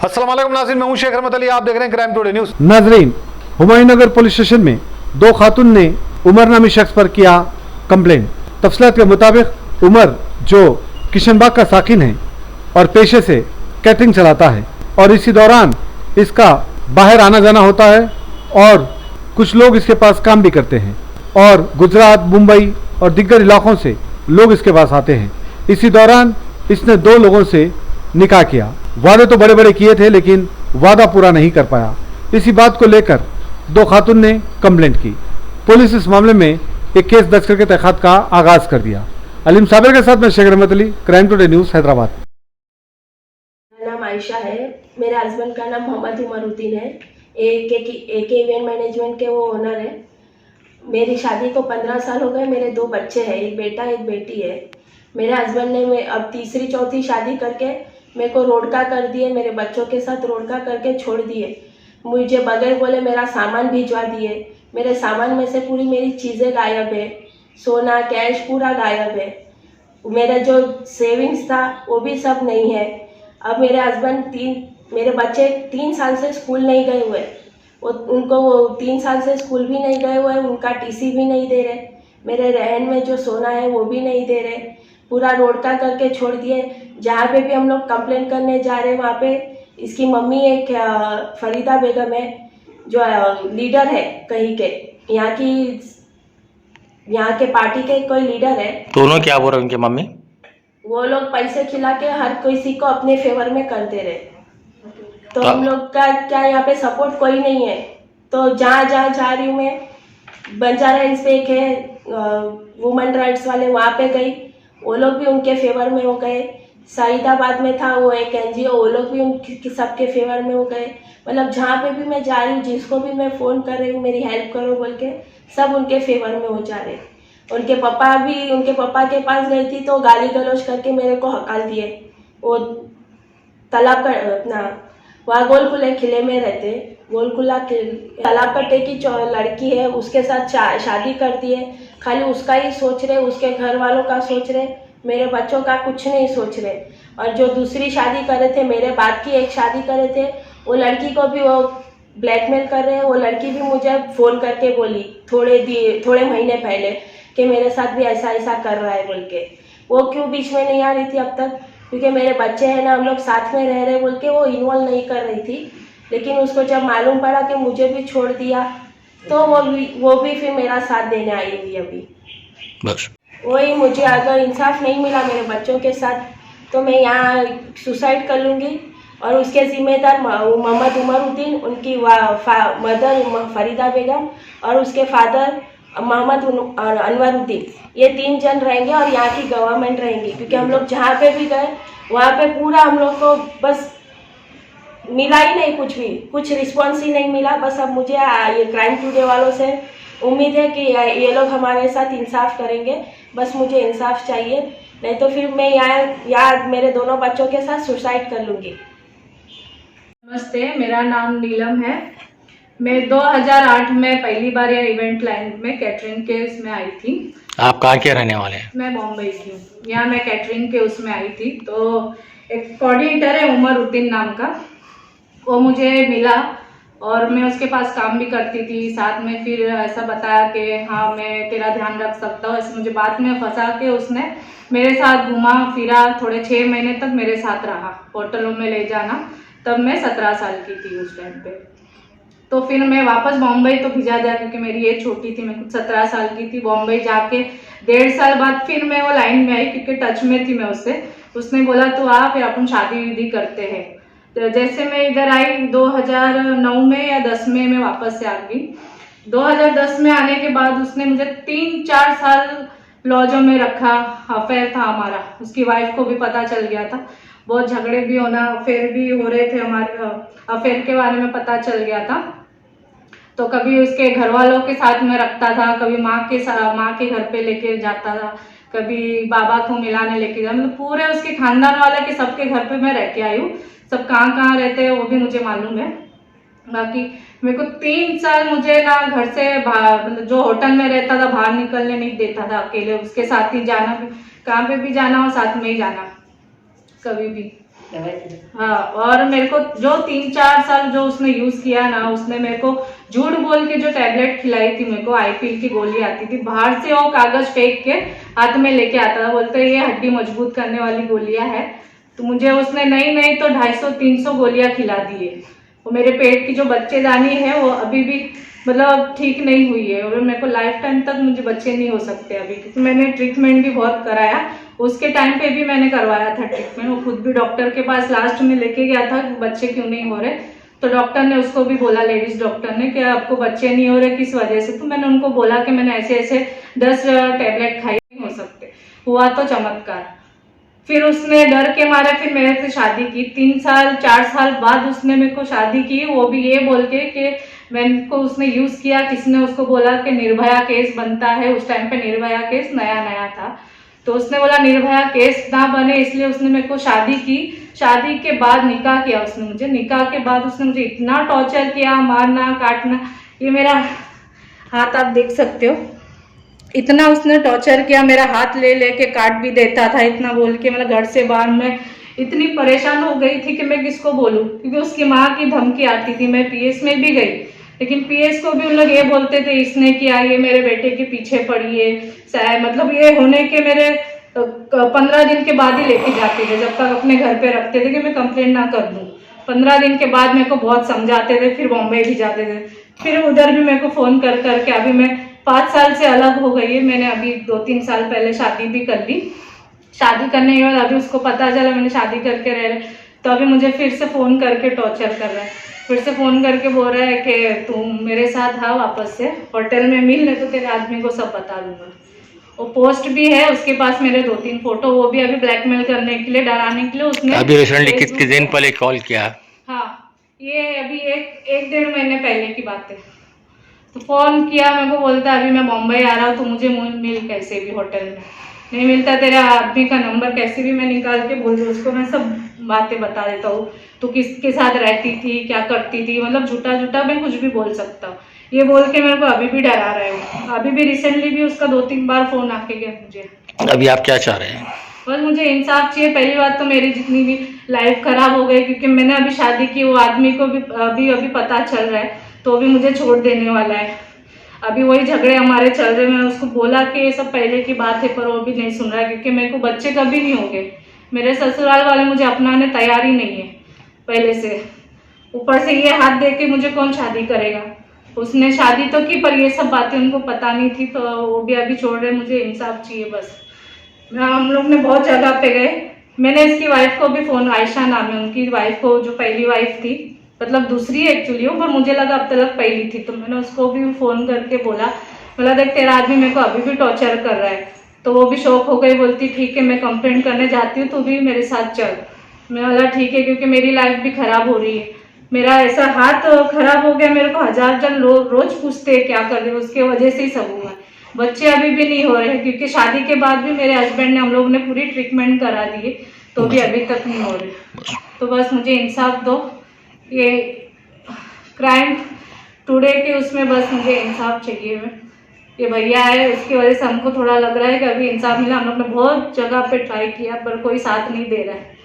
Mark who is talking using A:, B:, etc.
A: अस्सलाम वालेकुम नाज़रीन, मैं हूं शेख रहमत अली, आप देख रहे हैं क्राइम टुडे न्यूज़।
B: नाजरीन, हुमायूं नगर पुलिस स्टेशन में दो खातून ने उमर नामी शख्स पर किया कंप्लेंट। तफसीलात के मुताबिक उमर जो किशनबाग का साकिन है और पेशे से कैटरिंग चलाता है और इसी दौरान इसका बाहर आना जाना होता है और कुछ लोग इसके पास काम भी करते हैं और गुजरात, मुंबई और दिग्गर इलाकों से लोग इसके पास आते हैं। इसी दौरान इसने दो लोगों से निकाह किया। वादे तो बड़े बड़े किए थे लेकिन वादा पूरा नहीं कर पाया। इसी बात को लेकर दो खातून ने कंप्लेंट की। पुलिस इस मामले में एक केस दर्ज करके तहकीकात का आगाज कर दिया। अलीम साबिर के साथ मैं शेख रहमत Ali, crime today news, Hyderabad.
C: मेरा नाम आयशा है। मेरे हस्बैंड का नाम मोहम्मद उमरुद्दीन है। एक इवेंट मैनेजमेंट के वो ओनर है। मेरी शादी को 15 साल हो गए। मेरे दो बच्चे हैं, एक बेटा एक बेटी है। मेरे हस्बैंड ने अब तीसरी चौथी शादी करके मेरे को रोड़का कर दिए, मेरे बच्चों के साथ रोड़का करके छोड़ दिए। मुझे बगैर बोले मेरा सामान भिजवा दिए। मेरे सामान में से पूरी मेरी चीज़ें गायब है, सोना कैश पूरा गायब है। मेरा जो सेविंग्स था वो भी सब नहीं है। अब मेरे हस्बैंड मेरे बच्चे 3 साल से स्कूल नहीं गए हुए। उनको वो 3 साल से स्कूल भी नहीं गए हुए, उनका टीसी भी नहीं दे रहे। मेरे रहन में जो सोना है वो भी नहीं दे रहे। पूरा रोड़का करके छोड़ दिए। जहाँ पे भी हम लोग कंप्लेंट करने जा रहे हैं वहाँ पे इसकी मम्मी एक फरीदा बेगम है जो लीडर है कहीं के, यहाँ के पार्टी के कोई लीडर है।
D: दोनों क्या बोल रहे हैं उनके मम्मी?
C: वो लोग पैसे खिला के हर किसी को अपने फेवर में कर दे रहे। तो हम लोग का क्या यहाँ पे सपोर्ट कोई नहीं है। तो जहाँ जा रही हूँ मैं, बंजारा हिल्स पे एक है वुमेन राइट्स वाले, वहाँ पे गई, वो लोग भी उनके फेवर में हो गए। सईदाबाद में था वो एक एनजीओ, वो लोग भी उनके सबके फेवर में हो गए। मतलब जहाँ पे भी मैं जा रही हूँ, जिसको भी मैं फ़ोन कर रही हूँ मेरी हेल्प करो बोल के, सब उनके फेवर में हो जा रहे। उनके पापा के पास गई थी तो गाली गलौज करके मेरे को हकाल दिए। वो तालाब का अपना वहाँ गोलकुला किले में रहते, गोलकुला तालाब कट्टे की लड़की है, उसके साथ शादी कर दी है। खाली उसका ही सोच रहे, उसके घर वालों का सोच रहे, मेरे बच्चों का कुछ नहीं सोच रहे। और जो दूसरी शादी कर रहे थे, मेरे बाद की एक शादी कर रहे थे, वो लड़की को भी वो ब्लैकमेल कर रहे हैं। वो लड़की भी मुझे फ़ोन करके बोली थोड़े महीने पहले कि मेरे साथ भी ऐसा ऐसा कर रहा है बोल के। वो क्यों बीच में नहीं आ रही थी अब तक? क्योंकि मेरे बच्चे हैं ना, हम लोग साथ में रह रहे बोल के वो इन्वॉल्व नहीं कर रही थी। लेकिन उसको जब मालूम पड़ा कि मुझे भी छोड़ दिया तो वो भी फिर मेरा साथ देने आई हुई अभी।
D: बस
C: वही, मुझे अगर इंसाफ नहीं मिला मेरे बच्चों के साथ तो मैं यहाँ सुसाइड कर लूँगी। और उसके जिम्मेदार मोहम्मद उमरुद्दीन, उनकी मदर फरीदा बेगम और उसके फादर मोहम्मद अनवरुद्दीन, ये 3 जन रहेंगे और यहाँ की गवर्नमेंट रहेंगी। क्योंकि हम लोग जहाँ पे भी गए वहाँ पे पूरा हम लोग को बस मिला ही नहीं, कुछ रिस्पॉन्स ही नहीं मिला। बस अब मुझे ये क्राइम टुडे वालों से उम्मीद है कि ये लोग हमारे साथ इंसाफ करेंगे। बस मुझे इंसाफ चाहिए, नहीं तो फिर मैं यहाँ मेरे दोनों बच्चों के साथ सुसाइड कर लूँगी।
E: नमस्ते, मेरा नाम नीलम है। मैं 2008 में पहली बार यह इवेंट लाइन में कैटरिंग के उसमें आई थी।
D: आप कहाँ के रहने वाले हैं?
E: मैं बॉम्बे की हूँ। यहाँ मैं कैटरिंग के उसमें आई थी तो एक कोऑर्डिनेटर है उमरुद्दीन नाम का, वो मुझे मिला और मैं उसके पास काम भी करती थी साथ में। फिर ऐसा बताया कि हाँ मैं तेरा ध्यान रख सकता हूँ, ऐसे मुझे बात में फंसा के उसने मेरे साथ घुमा फिरा। थोड़े 6 महीने तक मेरे साथ रहा, होटलों में ले जाना। तब मैं 17 साल की थी उस टाइम पे। तो फिर मैं वापस बॉम्बे तो भिजा दिया क्योंकि मेरी एज छोटी थी, मैं खुद 17 साल की थी। बॉम्बे जाके 1.5 साल बाद फिर मैं वो लाइन में आई क्योंकि टच में थी मैं उससे। उसने बोला तो आ, फिर अपन शादी विधि करते हैं। तो जैसे मैं इधर आई 2009 में या 10 में मैं वापस से आ गई। 2010 में आने के बाद उसने मुझे 3-4 साल लॉजों में रखा। अफेयर था हमारा, उसकी वाइफ को भी पता चल गया था। बहुत झगड़े भी होना, अफेयर भी हो रहे थे हमारे, अफेयर के बारे में पता चल गया था। तो कभी उसके घर वालों के साथ में रखता था, कभी माँ के घर पे लेके जाता था, कभी बाबा को मिलाने लेके जाता। मतलब पूरे उसके खानदान वाले के सबके घर पे मैं रह के आई हूँ। सब कहाँ रहते हैं वो भी मुझे मालूम है। बाकी मेरे को 3 साल मुझे ना घर से मतलब जो होटल में रहता था बाहर निकलने नहीं देता था। अकेले उसके साथ ही जाना, कहाँ पे भी जाना हो साथ में ही जाना कभी भी। हाँ, और मेरे को जो 3-4 साल जो उसने यूज किया ना, उसने मेरे को झूठ बोल के जो टैबलेट खिलाई थी, मेरे को आईपीएल की गोली आती थी, बाहर से वो कागज फेंक के हाथ में लेके आता था, बोलते ये हड्डी मजबूत करने वाली गोलियां है। तो मुझे उसने नहीं तो 250-300 गोलियां खिला दी है। वो मेरे पेट की जो बच्चेदानी है वो अभी भी मतलब ठीक नहीं हुई है, और मेरे को लाइफ टाइम तक मुझे बच्चे नहीं हो सकते अभी, क्योंकि मैंने ट्रीटमेंट भी बहुत कराया। उसके टाइम पे भी मैंने करवाया था ट्रीटमेंट, वो खुद भी डॉक्टर के पास लास्ट में लेके गया था कि बच्चे क्यों नहीं हो रहे। तो डॉक्टर ने उसको भी बोला, लेडीज डॉक्टर ने, कि आपको बच्चे नहीं हो रहे किस वजह से। तो मैंने उनको बोला कि मैंने ऐसे 10 टैबलेट खाई, नहीं हो सकते। हुआ तो चमत्कार। फिर उसने डर के मारे फिर मेरे से शादी की। 3-4 साल बाद उसने मेरे को शादी की, वो भी ये बोल के कि मैंने को उसने यूज किया। किसी ने उसको बोला कि निर्भया केस बनता है, उस टाइम पे निर्भया केस नया था, तो उसने बोला निर्भया केस ना बने, इसलिए उसने मेरे को शादी की। शादी के बाद निकाह किया उसने मुझे, निकाह के बाद उसने मुझे इतना टॉर्चर किया, मारना काटना। ये मेरा हाथ आप देख सकते हो, इतना उसने टॉर्चर किया, मेरा हाथ ले लेके काट भी देता था, इतना बोल के। मतलब घर से बाहर मैं इतनी परेशान हो गई थी कि मैं किसको बोलूं, क्योंकि उसकी माँ की धमकी आती थी। मैं पीएस में भी गई, लेकिन पीएस को भी उन लोग ये बोलते थे इसने किया, ये मेरे बेटे के पीछे पड़ी है। मतलब ये होने के मेरे 15 दिन के बाद ही लेके जाते थे, जब तक अपने घर पे रखते थे कि मैं कंप्लेंट ना कर दूं। 15 दिन के बाद मेरे को बहुत समझाते थे, फिर बॉम्बे भी जाते थे, फिर उधर भी मेरे को फोन कर करके। अभी मैं 5 साल से अलग हो गई है। मैंने अभी 2-3 साल पहले शादी भी कर ली। शादी करने के बाद अभी उसको पता चला मैंने शादी करके रह रहे, तो अभी मुझे फिर से फोन करके टॉर्चर कर रहा है। फिर से फोन करके बोल रहा है कि तुम मेरे साथ आ वापस से, होटल में मिल, नहीं तो तेरे आदमी को सब बता दूंगा। वो पोस्ट भी है उसके पास मेरे 2-3 फोटो, वो भी अभी ब्लैकमेल करने के लिए, डराने के लिए उसने
D: अभी रिसेंटली कितने दिन पहले कॉल किया?
E: हाँ, ये अभी 1-1.5 महीने पहले की बात है। तो फोन किया, मेरे को बोलता अभी मैं मुंबई आ रहा हूँ, तो मुझे मिल कैसे भी होटल में नहीं मिलता, तेरा आदमी का नंबर कैसे भी मैं निकाल के बोल दूँ उसको, मैं सब बातें बता देता हूँ। तो किसके साथ रहती थी, क्या करती थी, मतलब झूठा मैं कुछ भी बोल सकता हूँ। ये बोल के मेरे को अभी भी डरा रहे हो। अभी भी रिसेंटली भी उसका 2-3 बार फोन आके गया मुझे।
D: अभी आप क्या चाह रहे हैं?
E: बस मुझे इंसाफ चाहिए। पहली बात तो मेरी जितनी भी लाइफ खराब हो गई, क्योंकि मैंने अभी शादी की, वो आदमी को भी अभी पता चल रहा है, तो भी मुझे छोड़ देने वाला है। अभी वही झगड़े हमारे चल रहे। मैं उसको बोला कि ये सब पहले की बात है, पर वो भी नहीं सुन रहा है, क्योंकि मेरे को बच्चे कभी नहीं होंगे। मेरे ससुराल वाले मुझे अपनाने तैयार ही नहीं है पहले से। ऊपर से ये हाथ दे के मुझे कौन शादी करेगा। उसने शादी तो की, पर ये सब बातें उनको पता नहीं थी, तो वो भी अभी छोड़ रहे। मुझे इंसाफ चाहिए बस। हम लोग ने बहुत जगह पे गए। मैंने इसकी वाइफ को भी फोन, आयशा नाम है उनकी वाइफ को, जो पहली वाइफ थी, मतलब दूसरी एक्चुअली हो, पर मुझे लगा अब तक पहली थी। तो मैंने उसको भी फोन करके बोला देख तेरा आदमी मेरे को अभी भी टॉर्चर कर रहा है। तो वो भी शौक हो गई, बोलती ठीक है मैं कंप्लेंट करने जाती हूँ, तू भी मेरे साथ चल। मैं बोला ठीक है, क्योंकि मेरी लाइफ भी खराब हो रही है। मेरा ऐसा हाथ खराब हो गया, मेरे को 1000 जन रोज पूछते हैं क्या कर रहे हो, उसके वजह से ही सब हुआ। बच्चे अभी भी नहीं हो रहे हैं, क्योंकि शादी के बाद भी मेरे हस्बैंड ने, हम लोग ने पूरी ट्रीटमेंट करा दी है, तो भी अभी तक नहीं हो रहे। तो बस मुझे इंसाफ दो। ये क्राइम टुडे के उसमें बस मुझे इंसाफ चाहिए। मैं ये भैया है, उसकी वजह से हमको थोड़ा लग रहा है कि अभी इंसाफ मिला। हम लोग ने बहुत जगह पे ट्राई किया, पर कोई साथ नहीं दे रहा है।